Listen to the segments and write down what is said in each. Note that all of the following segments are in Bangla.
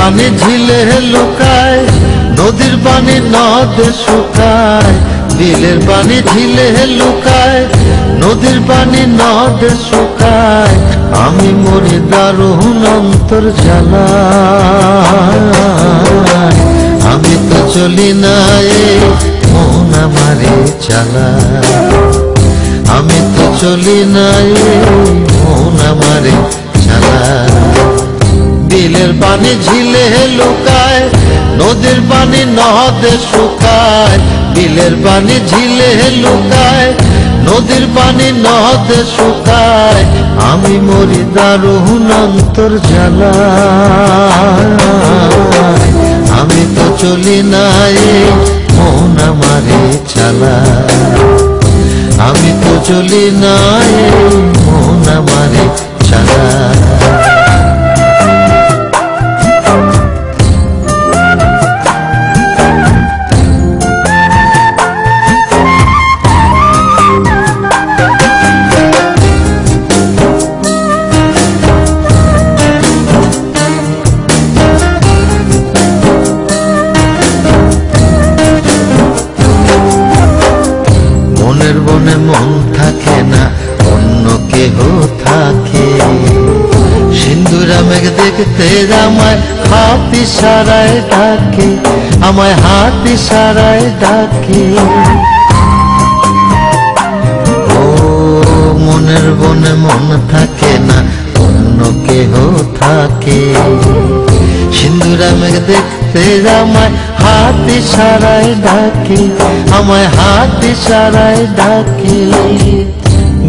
পানি ঝিলে লুকায়, নদীর পানি নদে শুকায়। বিলের পানি ঝিলে লুকায়, নদীর পানি নদে শুকায়। আমি মরি দারুণ অন্তর জ্বালায়। আমি তো চলি না এই মন আমারে চালায়। আমি তো চলি না এই মন আমারে চালায়। বিলের পানি ঝিলে লুকায়, নদীর পানি নদে শুকায়। বিলের পানি ঝিলে লুকায়, নদীর পানি নদে শুকায়। আমি মরি দারুণ অন্তর জ্বালায়। আমি তো চলি না এই মন আমারে চালায়। আমি তো চলি না এই মন আমারে চালায়। মনের বনে মন থাকে না, অন্য কেহ থাকে। সিন্দুরা মেঘ দেখতে আমায় হাত ইশারায় ডাকে, আমায় হাত ইশারায় ডাকে। ও মনের বনে মন থাকে না, অন্য কেহ থাকে। সিন্দুরা মেঘ দেখতে আমায় হাত ইশারায় ডাকে, আমায় হাত ইশারায় ডাকে।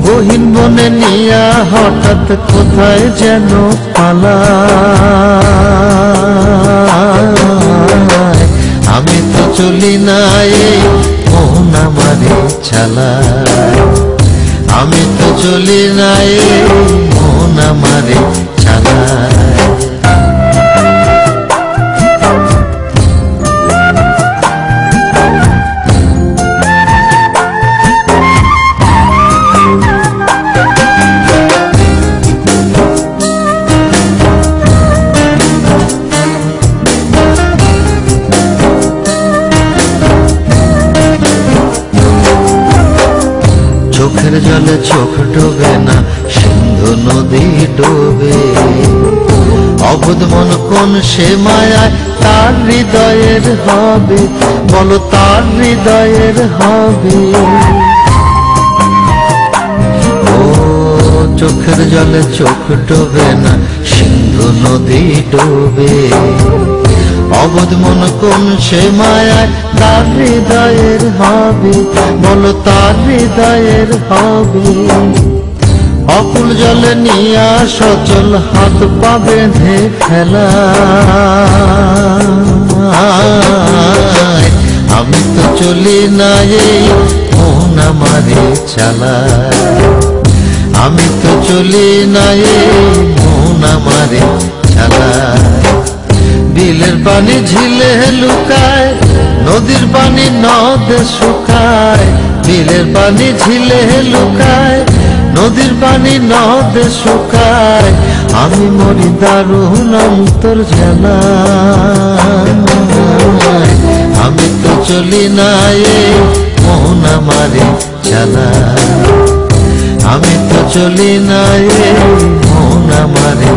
গহীন বনে নিয়া হঠাৎ কোথায় যেন পালায়। আমি তো চলি না এই মন আমারে চালায়। আমি তো চলি না এই মন আমারে চালায়। চোখের জলে চোখ ডোবে না, সিন্ধু নদী ডোবে। অবুধ মন কোন সে মায়ায় তার হৃদয়ের হবে, বলো তার হৃদয়ের হবে। ও চোখের জলে চোখ ডোবে না, সিন্ধু নদী ডোবে। অবুধ মন কোন সে মায়ায় তার হৃদয়ের হবে, বলো তার হৃদয়ের হবে। অকুল জলে নিয়া সচল হাত পা বেঁধে ফেলা। আমি তো চলি না এই মন আমারে চালায়। আমি তো চলি না এই মন আমারে চালায়। বিলের পানি ঝিলে লুকায়, নদীর পানি নদে শুকায়। বিলের পানি ঝিলে লুকায়, নদীর পানি নদে শুকায়। আমি মরি দারুণ অন্তর জ্বালায়। আমি তো চলি না এই মন আমারে চালায়। আমি তো চলি না এই মন আমারে